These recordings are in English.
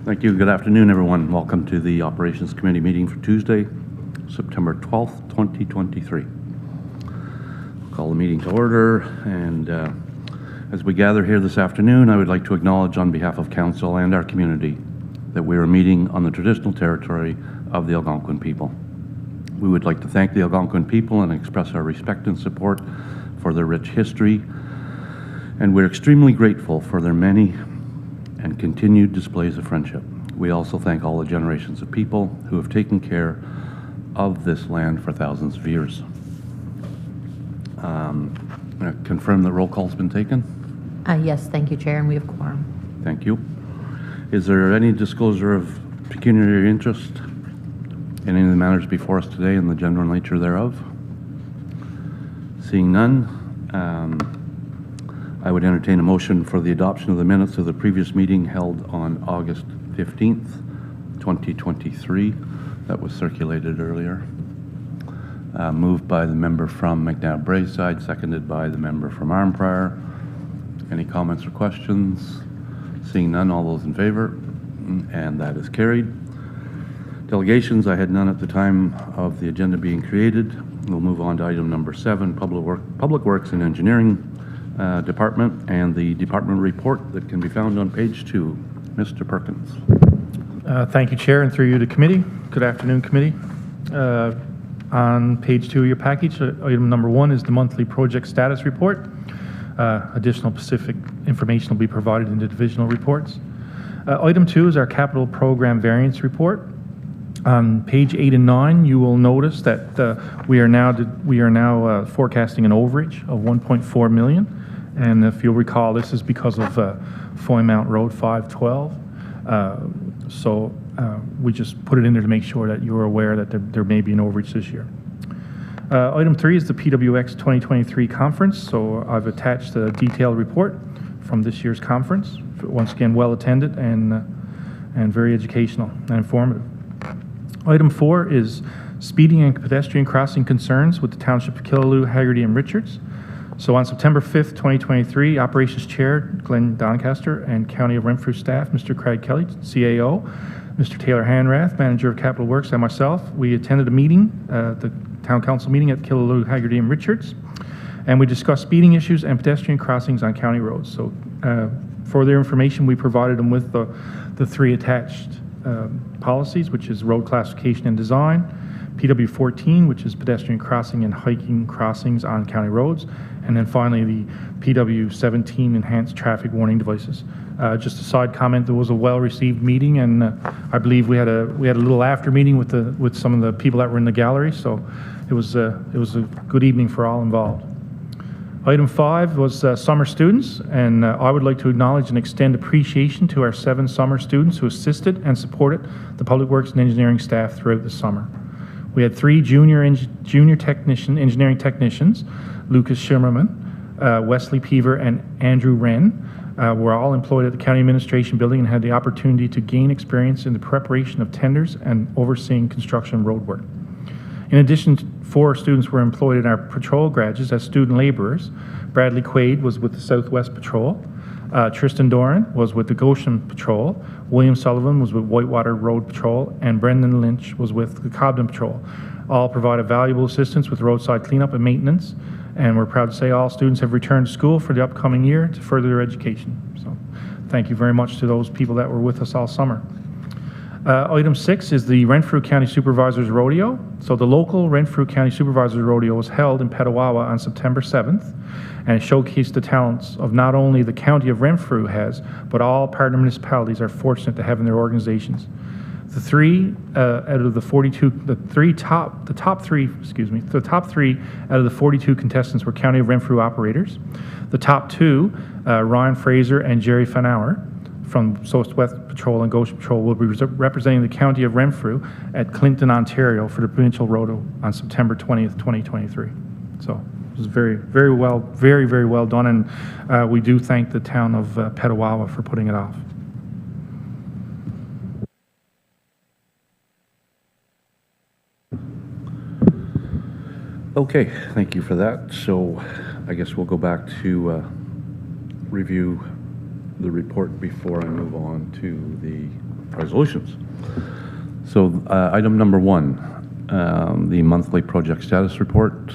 Thank you. Good afternoon, everyone. Welcome to the Operations Committee meeting for Tuesday, September 12th, 2023. I'll call the meeting to order, and as we gather here this afternoon, I would like to acknowledge on behalf of Council and our community that we are meeting on the traditional territory of the Algonquin people. We would like to thank the Algonquin people and express our respect and support for their rich history, and we're extremely grateful for their many and continued displays of friendship. We also thank all the generations of people who have taken care of this land for thousands of years. Confirm that roll call's been taken? Yes, thank you, Chair, and we have quorum. Thank you. Is there any disclosure of pecuniary interest in any of the matters before us today and the general nature thereof? Seeing none, I would entertain a motion for the adoption of the minutes of the previous meeting held on August 15th, 2023. That was circulated earlier. Moved by the member from McNabb-Braeside, seconded by the member from Arnprior. Any comments or questions? Seeing none, all those in favor? And that is carried. Delegations, I had none at the time of the agenda being created. We'll move on to item number 7, Public Works and Engineering Department, and the department report that can be found on page 2. Mr. Perkins. Thank you, Chair, and through you to committee. Good afternoon, committee. On page 2 of your package, item number 1 is the monthly project status report. Additional specific information will be provided in the divisional reports. Item 2 is our capital program variance report. On page 8 and 9, you will notice that we are now forecasting an overage of $1.4 million, and if you'll recall, this is because of Foymount Road 512. So we just put it in there to make sure that you're aware that there may be an overage this year. Item 3 is the PWX 2023 conference. So I've attached a detailed report from this year's conference. Once again, well attended and very educational and informative. Item 4 is speeding and pedestrian crossing concerns with the Township of Killaloe, Haggerty, and Richards. So on September 5th, 2023, Operations Chair Glenn Doncaster and County of Renfrew staff, Mr. Craig Kelly, CAO, Mr. Taylor Hanrath, Manager of Capital Works, and myself, we attended a meeting, the Town Council meeting at Killaloe, Haggerty, and Richards, and we discussed speeding issues and pedestrian crossings on county roads. So for their information, we provided them with the 3 attached policies, which is road classification and design, PW14, which is pedestrian crossing and hiking crossings on county roads, and then finally the PW17, enhanced traffic warning devices. Just a side comment: there was a well-received meeting, and I believe we had a little after meeting with some of the people that were in the gallery. So it was a good evening for all involved. Item 5 was summer students, and I would like to acknowledge and extend appreciation to our 7 summer students who assisted and supported the Public Works and Engineering staff throughout the summer. We had 3 junior engineering technicians, Lucas Schimmerman, Wesley Peaver, and Andrew Wren, were all employed at the County Administration Building and had the opportunity to gain experience in the preparation of tenders and overseeing construction road work. In addition, 4 students were employed in our patrol garages as student laborers. Bradley Quaid was with the Southwest Patrol. Tristan Doran was with the Goshen Patrol. William Sullivan was with Whitewater Road Patrol, and Brendan Lynch was with the Cobden Patrol. All provided valuable assistance with roadside cleanup and maintenance, and we're proud to say all students have returned to school for the upcoming year to further their education. So thank you very much to those people that were with us all summer. Item 6 is the Renfrew County Supervisors Rodeo. So the local Renfrew County Supervisors Rodeo was held in Petawawa on September 7th, and it showcased the talents of not only the County of Renfrew has, but all partner municipalities are fortunate to have in their organizations. The top three out of the 42 contestants were County of Renfrew operators. The top 2, Ryan Fraser and Jerry Fanauer from Southwest Patrol and Goshen Patrol, will be representing the County of Renfrew at Clinton, Ontario for the Provincial Rodeo on September 20th, 2023. So it was very, very well done, and we do thank the town of Petawawa for putting it off. Okay, thank you for that. So I guess we'll go back to review the report before I move on to the resolutions. So item number 1, the monthly project status report.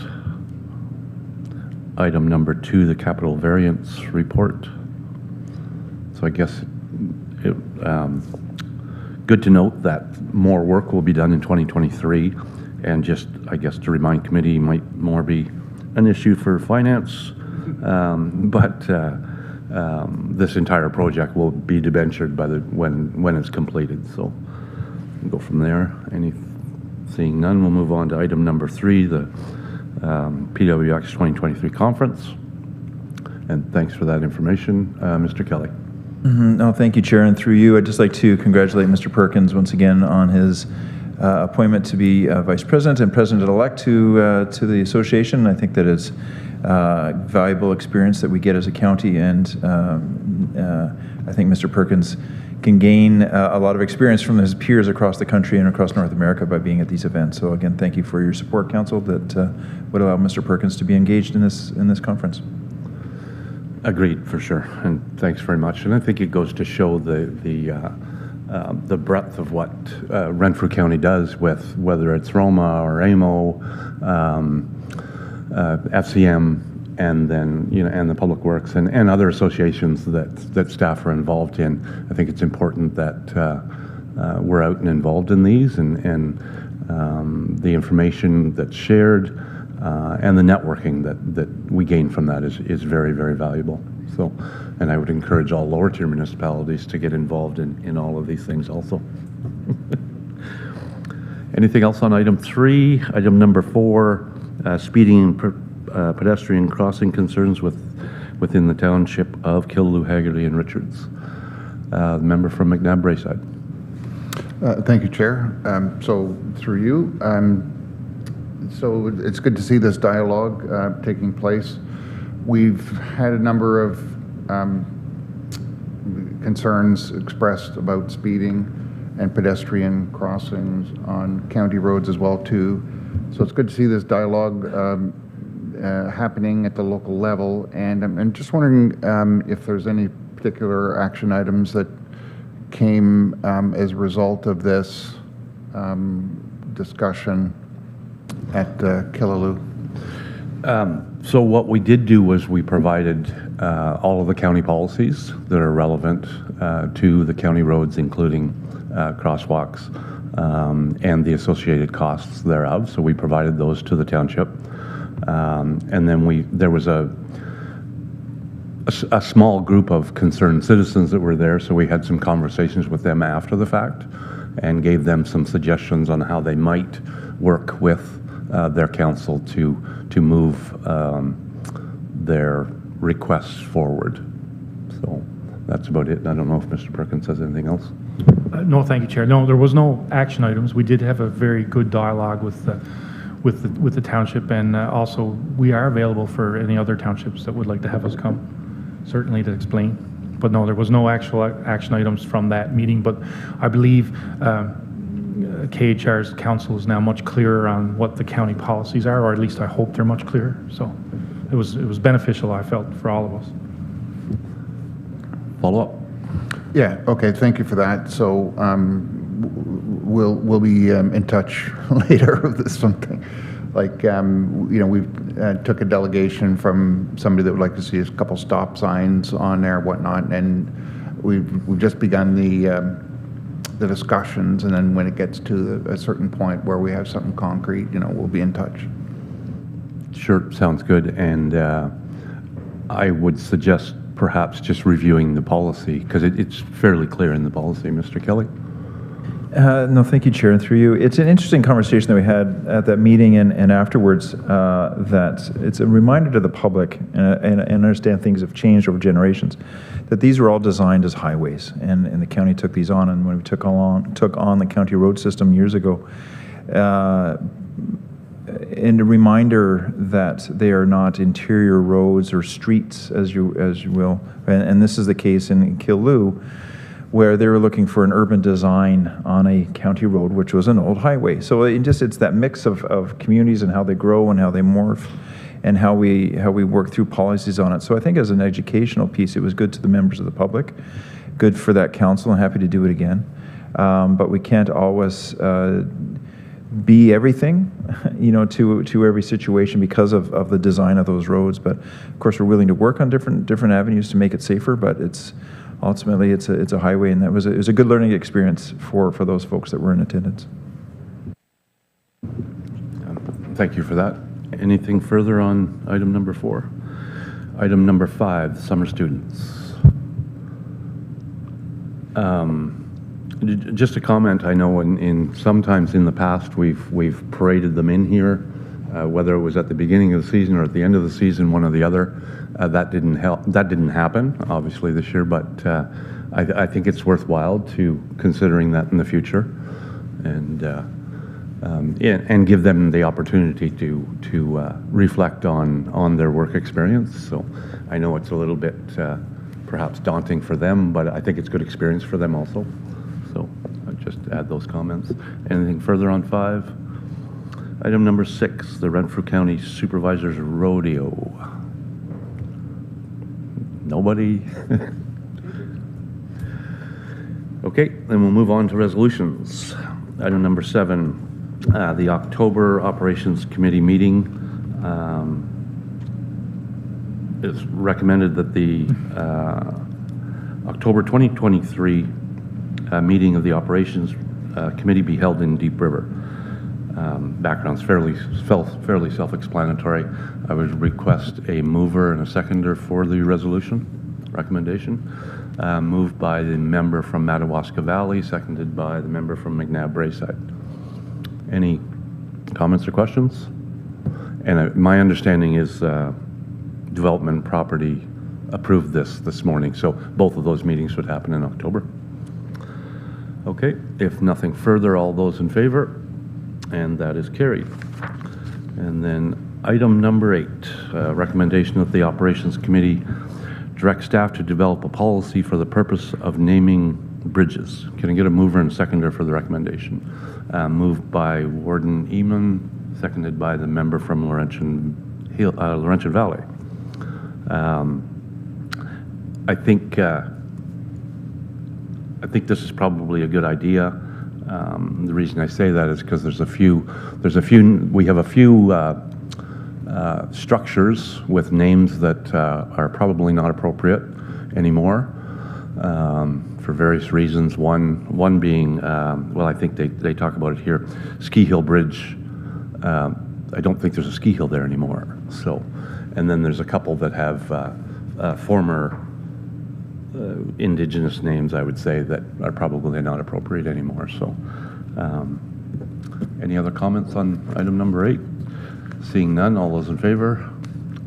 Item number 2, the capital variance report. So I guess good to note that more work will be done in 2023, and just, I guess, to remind committee, might more be an issue for finance, but this entire project will be debentured by when it's completed. So we'll go from there. Seeing none, we'll move on to item number 3, the PWX 2023 conference. And thanks for that information, Mr. Kelly. No, thank you, Chair. And through you, I'd just like to congratulate Mr. Perkins once again on his appointment to be Vice President and President-elect to the association. I think that it's valuable experience that we get as a county, and I think Mr. Perkins can gain a lot of experience from his peers across the country and across North America by being at these events. So again, thank you for your support, Council, that would allow Mr. Perkins to be engaged in this conference. Agreed, for sure, and thanks very much. And I think it goes to show the breadth of what Renfrew County does, with whether it's Roma or AMO, FCM, and then and the Public Works and other associations that staff are involved in. I think it's important that we're out and involved in these, and the information that's shared and the networking that we gain from that is very, very valuable. So, and I would encourage all lower tier municipalities to get involved in all of these things also. Anything else on item 3? Item number 4, speeding and pedestrian crossing concerns within the township of Killaloe, Haggerty, and Richards. The member from McNabb Braeside. Thank you, Chair. So through you, so it's good to see this dialogue taking place. We've had a number of concerns expressed about speeding and pedestrian crossings on county roads as well too. So it's good to see this dialogue happening at the local level, and I'm just wondering if there's any particular action items that came as a result of this discussion at Killaloe. So what we did do was we provided all of the county policies that are relevant to the county roads, including crosswalks and the associated costs thereof. So we provided those to the township. And then there was a small group of concerned citizens that were there, so we had some conversations with them after the fact and gave them some suggestions on how they might work with their council to move their requests forward. So that's about it. I don't know if Mr. Perkins has anything else. No, thank you, Chair. No, there was no action items. We did have a very good dialogue with the township, and also we are available for any other townships that would like to have us come, certainly to explain. But no, there was no actual action items from that meeting, but I believe KHR's council is now much clearer on what the county policies are, or at least I hope they're much clearer. So it was beneficial, I felt, for all of us. Follow up. Yeah, okay, thank you for that. So we'll be in touch later with this something. Like, we took a delegation from somebody that would like to see a couple stop signs on there, whatnot, and we've just begun the discussions, and then when it gets to a certain point where we have something concrete, we'll be in touch. Sure, sounds good. And I would suggest perhaps just reviewing the policy, because it's fairly clear in the policy. Mr. Kelly? No, thank you, Chair. And through you, it's an interesting conversation that we had at that meeting and afterwards, that it's a reminder to the public, and understand things have changed over generations, that these were all designed as highways, and the county took these on, and when we took on the county road system years ago, and a reminder that they are not interior roads or streets, as you will, and this is the case in Killaloe, where they were looking for an urban design on a county road, which was an old highway. So it's that mix of communities and how they grow and how they morph, and how we work through policies on it. So I think as an educational piece, it was good to the members of the public, good for that council, and happy to do it again. but we can't always be everything, to every situation because of the design of those roads. But of course, we're willing to work on different avenues to make it safer. But ultimately it's a highway, and it was a good learning experience for those folks that were in attendance. Thank you for that. Anything further on item number 4? Item number 5, summer students. Just a comment. I know sometimes in the past we've paraded them in here, whether it was at the beginning of the season or at the end of the season, one or the other. That didn't happen, obviously, this year. But I think it's worthwhile to considering that in the future, and give them the opportunity to reflect on their work experience. So I know it's a little bit perhaps daunting for them, but I think it's good experience for them also. So I'll just add those comments. Anything further on 5? Item number 6, the Renfrew County Supervisors Rodeo. Nobody? Okay, then we'll move on to resolutions. Item number 7, the October Operations Committee meeting. It's recommended that the October 2023 meeting of the Operations Committee be held in Deep River. Background's fairly self-explanatory. I would request a mover and a seconder for the resolution recommendation. Moved by the member from Madawaska Valley, seconded by the member from McNabb Braeside. Any comments or questions? And my understanding is Development Property approved this morning, so both of those meetings would happen in October. Okay, if nothing further, all those in favor? And that is carried. And then item number 8, recommendation that the Operations Committee direct staff to develop a policy for the purpose of naming bridges. Can I get a mover and seconder for the recommendation? Moved by Warden Eamon, seconded by the member from Laurentian Valley. I think this is probably a good idea. The reason I say that is because we have a few structures with names that are probably not appropriate anymore for various reasons. One being, well, I think they talk about it here, Ski Hill Bridge. I don't think there's a ski hill there anymore. So, and then there's a couple that have former indigenous names, I would say, that are probably not appropriate anymore. So, any other comments on item number 8? Seeing none, all those in favor?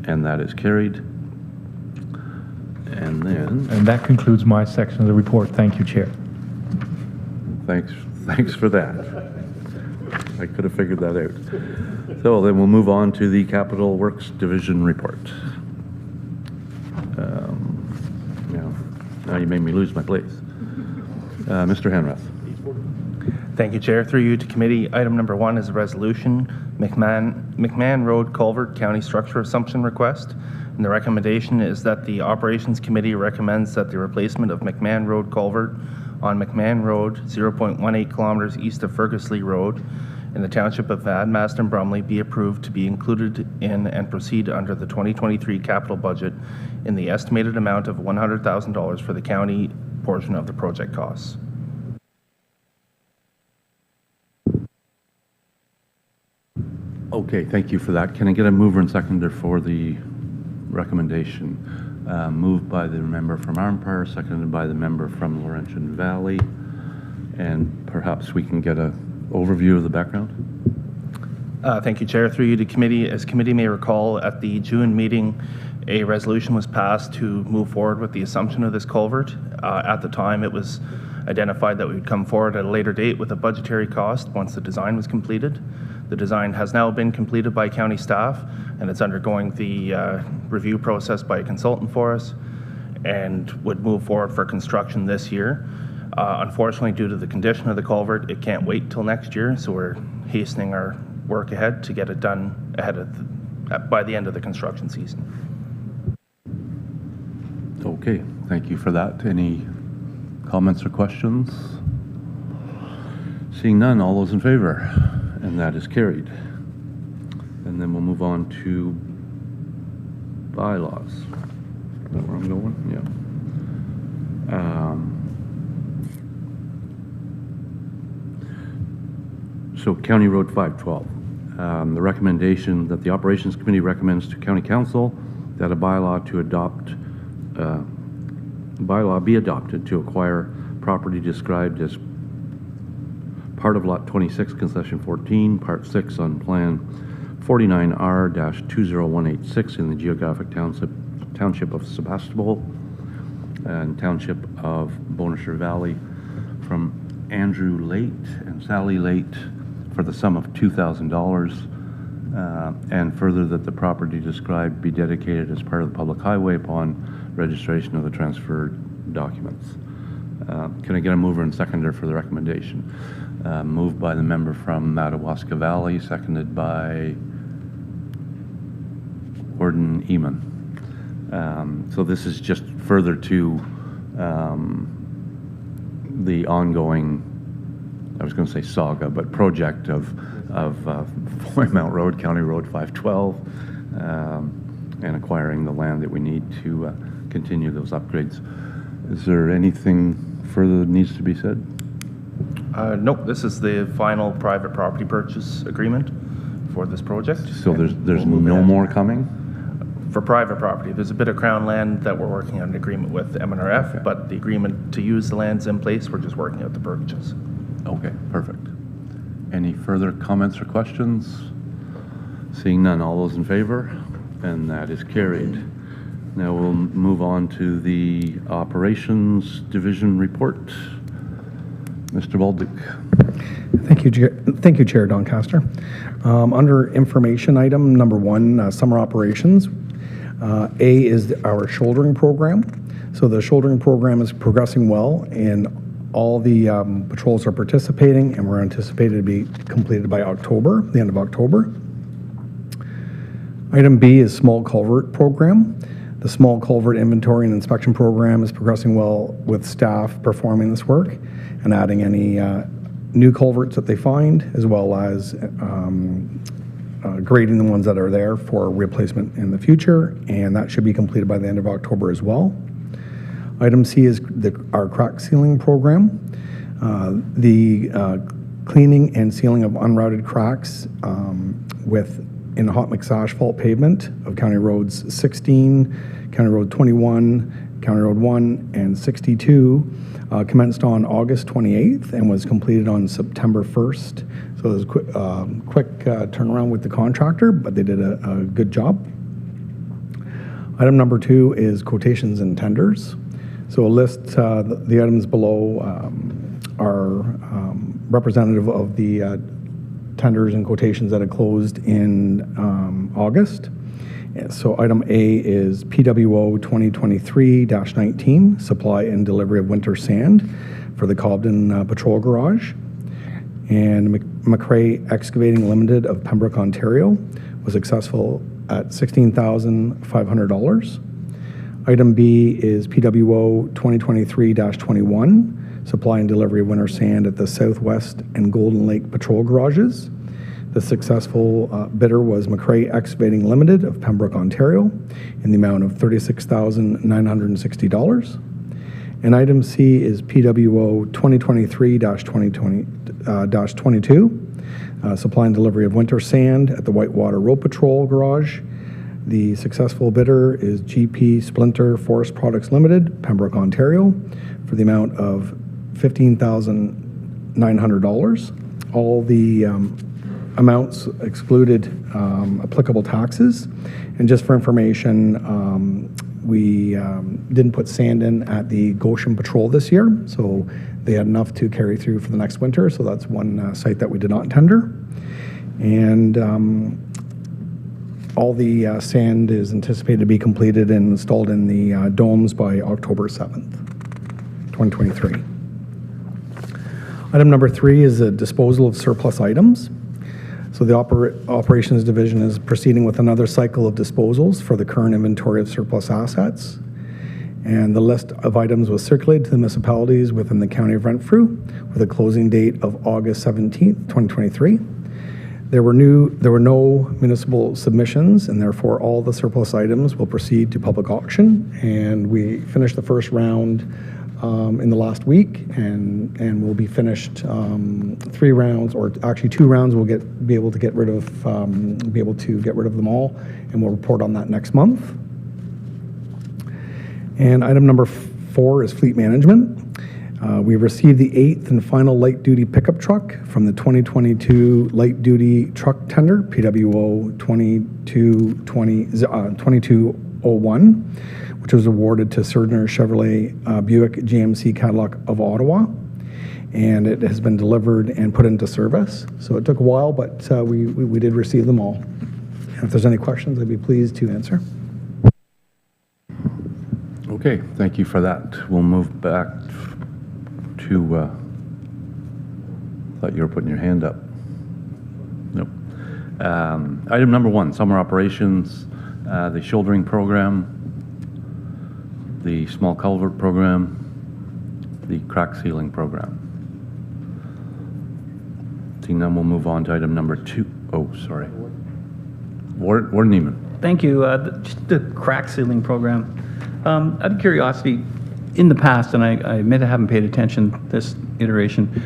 And that is carried. And then... And that concludes my section of the report. Thank you, Chair. Thanks for that. I could have figured that out. So then we'll move on to the Capital Works Division report. Now you made me lose my place. Mr. Henrath. Thank you, Chair. Through you to committee, item number 1 is a resolution, McMahon Road Culvert County Structure Assumption Request. And the recommendation is that the Operations Committee recommends that the replacement of McMahon Road Culvert on McMahon Road, 0.18 kilometers east of Fergusley Road, in the Township of Vadmast and Brumley, be approved to be included in and proceed under the 2023 capital budget in the estimated amount of $100,000 for the county portion of the project costs. Okay, thank you for that. Can I get a mover and seconder for the recommendation? Moved by the member from Armpire, seconded by the member from Laurentian Valley. And perhaps we can get an overview of the background? Thank you, Chair. Through you to committee. As committee may recall, at the June meeting, a resolution was passed to move forward with the assumption of this culvert. At the time, it was identified that we would come forward at a later date with a budgetary cost once the design was completed. The design has now been completed by county staff, and it's undergoing the review process by a consultant for us, and would move forward for construction this year. Unfortunately, due to the condition of the culvert, it can't wait till next year, so we're hastening our work ahead to get it done ahead of by the end of the construction season. Okay, thank you for that. Any comments or questions? Seeing none, all those in favor? And that is carried. And then we'll move on to bylaws. Is that where I'm going? Yeah. So County Road 512. The recommendation that the Operations Committee recommends to County Council that a bylaw be adopted to acquire property described as part of Lot 26, Concession 14, Part 6 on Plan 49R-20186 in the geographic township of Sebastopol and Township of Bonaire Valley from Andrew Late and Sally Late for the sum of $2,000, and further that the property described be dedicated as part of the public highway upon registration of the transferred documents. Can I get a mover and seconder for the recommendation? Moved by the member from Madawaska Valley, seconded by Gordon Eamon. So this is just further to the ongoing, I was going to say saga, but project of Foymount Road, County Road 512, and acquiring the land that we need to continue those upgrades. Is there anything further that needs to be said? Nope, this is the final private property purchase agreement for this project. So there's We'll move no ahead. more coming? For private property, there's a bit of Crown land that we're working on an agreement with MNRF, Okay. but the agreement to use the land's in place, we're just working out the purchase. Okay, perfect. Any further comments or questions? Seeing none, all those in favor? And that is carried. Now we'll move on to the Operations Division report. Mr. Baldick. Thank you, Chair Doncaster. Under information item number 1, summer operations, A is our shouldering program. So the shouldering program is progressing well, and all the patrols are participating, and we're anticipated to be completed by October, the end of October. Item B is small culvert program. The small culvert inventory and inspection program is progressing well with staff performing this work and adding any new culverts that they find, as well as grading the ones that are there for replacement in the future, and that should be completed by the end of October as well. Item C is our crack sealing program. The cleaning and sealing of unrouted cracks in hot mix asphalt pavement of County Roads 16, County Road 21, County Road 1, and 62 commenced on August 28th and was completed on September 1st. So it was a quick turnaround with the contractor, but they did a good job. Item number 2 is quotations and tenders. So a list, the items below are representative of the tenders and quotations that had closed in August. So item A is PWO 2023-19, supply and delivery of winter sand for the Cobden Patrol Garage. And McRae Excavating Limited of Pembroke, Ontario was successful at $16,500. Item B is PWO 2023-21, supply and delivery of winter sand at the Southwest and Golden Lake Patrol Garages. The successful bidder was McRae Excavating Limited of Pembroke, Ontario, in the amount of $36,960. And item C is PWO 2023-22, supply and delivery of winter sand at the Whitewater Road Patrol Garage. The successful bidder is GP Splinter Forest Products Limited, Pembroke, Ontario, for the amount of $15,900. All the amounts excluded applicable taxes. And just for information, we didn't put sand in at the Goshen Patrol this year, so they had enough to carry through for the next winter, so that's one site that we did not tender. And all the sand is anticipated to be completed and installed in the domes by October 7th, 2023. Item number 3 is a disposal of surplus items. So the Operations Division is proceeding with another cycle of disposals for the current inventory of surplus assets. And the list of items was circulated to the municipalities within the county of Renfrew with a closing date of August 17th, 2023. There were no municipal submissions, and therefore all the surplus items will proceed to public auction. And we finished the first round in the last week, and we'll be finished 3 rounds, or actually 2 rounds. We'll be able to get rid of them all, and we'll report on that next month. And item number 4 is fleet management. We received the 8th and final light-duty pickup truck from the 2022 light-duty truck tender, PWO 2201, which was awarded to Surgener Chevrolet Buick GMC Cadillac of Ottawa. And it has been delivered and put into service. So it took a while, but we did receive them all. And if there's any questions, I'd be pleased to answer. Okay, thank you for that. We'll move back to, thought you were putting your hand up. Nope. Item number 1, summer operations, the shouldering program, the small culvert program, the crack sealing program. Seeing none, we'll move on to item number 2. Oh, sorry. Ward Neiman. Thank you. Just the crack sealing program. Out of curiosity, in the past, and I admit I haven't paid attention this iteration,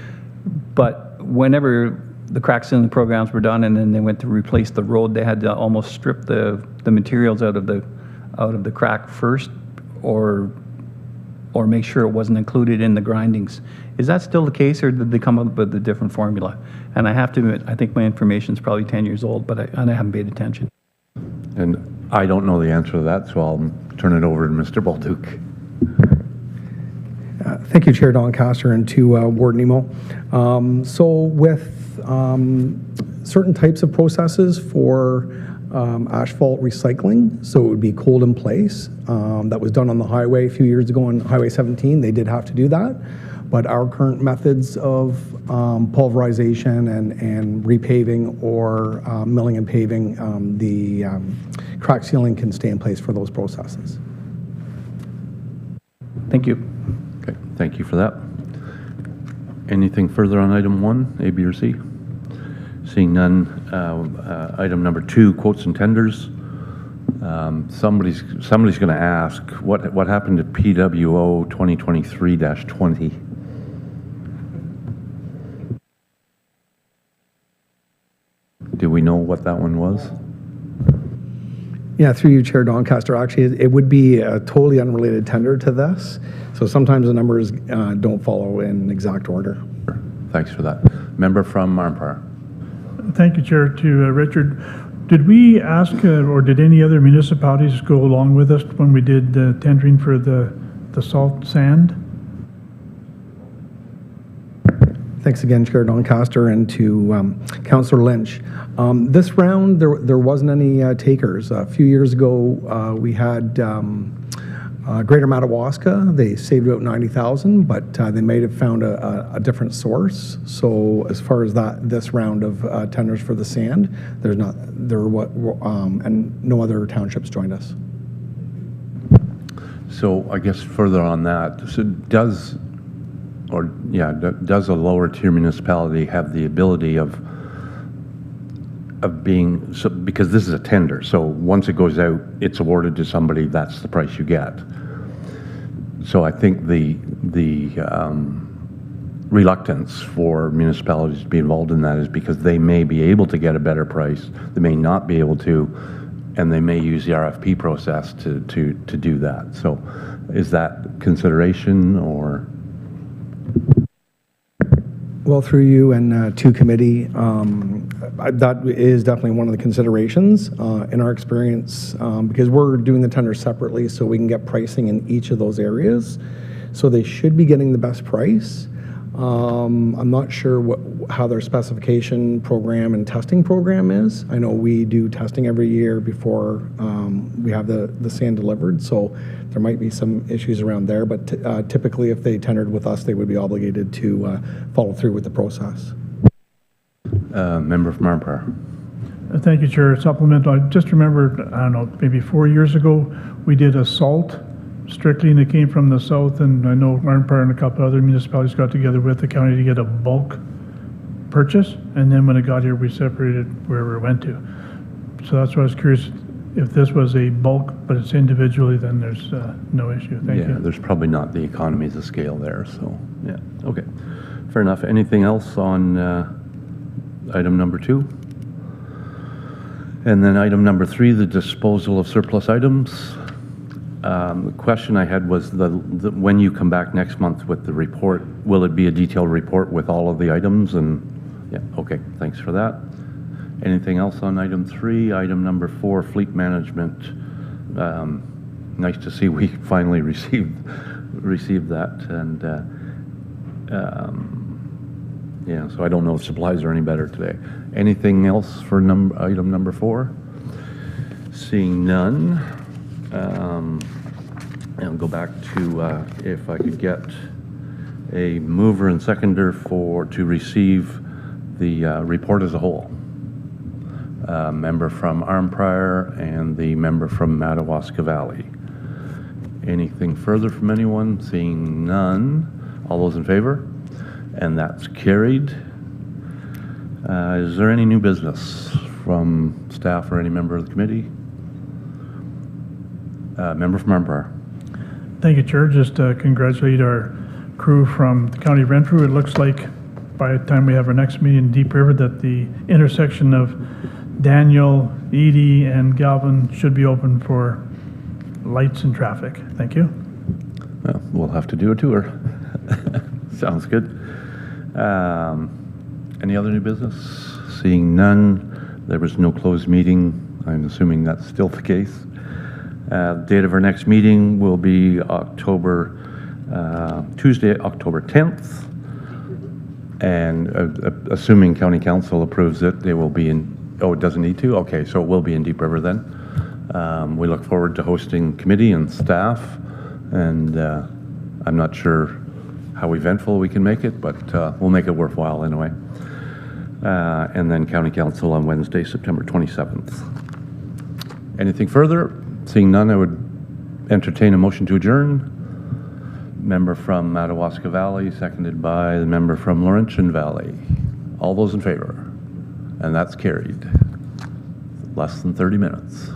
but whenever the crack sealing programs were done and then they went to replace the road, they had to almost strip the materials out of the crack first, or make sure it wasn't included in the grindings. Is that still the case, or did they come up with a different formula? And I have to admit, I think my information is probably 10 years old, but I haven't paid attention. And I don't know the answer to that, so I'll turn it over to Mr. Bolduc. Thank you, Chair Doncaster, and to Ward Nemo. So with certain types of processes for asphalt recycling, so it would be cold in place. That was done on the highway a few years ago on Highway 17. They did have to do that. But our current methods of pulverization and repaving or milling and paving, the crack sealing can stay in place for those processes. Thank you. Okay, thank you for that. Anything further on item 1, A, B, or C? Seeing none, item number 2, quotes and tenders. Somebody's going to ask, what happened to PWO 2023-20? Do we know what that one was? Yeah, through you, Chair Doncaster. Actually, it would be a totally unrelated tender to this. So sometimes the numbers don't follow in exact order. Thanks for that. Member from Armpire. Thank you, Chair. To Richard, did we ask or did any other municipalities go along with us when we did the tendering for the salt sand? Thanks again, Chair Doncaster, and to Councillor Lynch. This round, there wasn't any takers. A few years ago, we had Greater Madawaska. They saved about $90,000, but they may have found a different source. So as far as this round of tenders for the sand, and no other townships joined us. So I guess further on that, so does a lower tier municipality have the ability of being, so, because this is a tender, so once it goes out, it's awarded to somebody, that's the price you get. So I think the reluctance for municipalities to be involved in that is because they may be able to get a better price, they may not be able to, and they may use the RFP process to do that. So is that consideration, or? Well, through you and to committee, that is definitely one of the considerations in our experience, because we're doing the tender separately so we can get pricing in each of those areas. So they should be getting the best price. I'm not sure how their specification program and testing program is. I know we do testing every year before we have the sand delivered, so there might be some issues around there, but typically if they tendered with us, they would be obligated to follow through with the process. Member from Armpire. Thank you, Chair. Supplemental. I just remembered, I don't know, maybe 4 years ago, we did a salt strictly, and it came from the south, and I know Arnprior and a couple other municipalities got together with the county to get a bulk purchase, and then when it got here, we separated wherever it went to. So that's why I was curious, if this was a bulk, but it's individually, then there's no issue. Thank Yeah, you. there's probably not the economies of scale there, so, yeah, okay. Fair enough. Anything else on item number 2? And then item number 3, the disposal of surplus items. The question I had was when you come back next month with the report, will it be a detailed report with all of the items? And yeah, okay, thanks for that. Anything else on item 3? Item number 4, fleet management. Nice to see we finally received that, and yeah, so I don't know if supplies are any better today. Anything else for item number 4? Seeing none, I'll go back to if I could get a mover and seconder to receive the report as a whole. Member from Arnprior and the member from Madawaska Valley. Anything further from anyone? Seeing none. All those in favor? And that's carried. Is there any new business from staff or any member of the committee? Member from Arnprior. Thank you, Chair. Just congratulate our crew from the County of Renfrew. It looks like by the time we have our next meeting in Deep River that the intersection of Daniel, Edie, and Galvin should be open for lights and traffic. Thank you. Well, we'll have to do a tour. Sounds good. Any other new business? Seeing none, there was no closed meeting. I'm assuming that's still the case. Date of our next meeting will be Tuesday, October 10th. And assuming County Council approves it, they will be in, oh, it doesn't need to? Okay, so it will be in Deep River then. We look forward to hosting committee and staff, and I'm not sure how eventful we can make it, but we'll make it worthwhile anyway. And then County Council on Wednesday, September 27th. Anything further? Seeing none, I would entertain a motion to adjourn. Member from Madawaska Valley, seconded by the member from Laurentian Valley. All those in favor? And that's carried. Less than 30 minutes.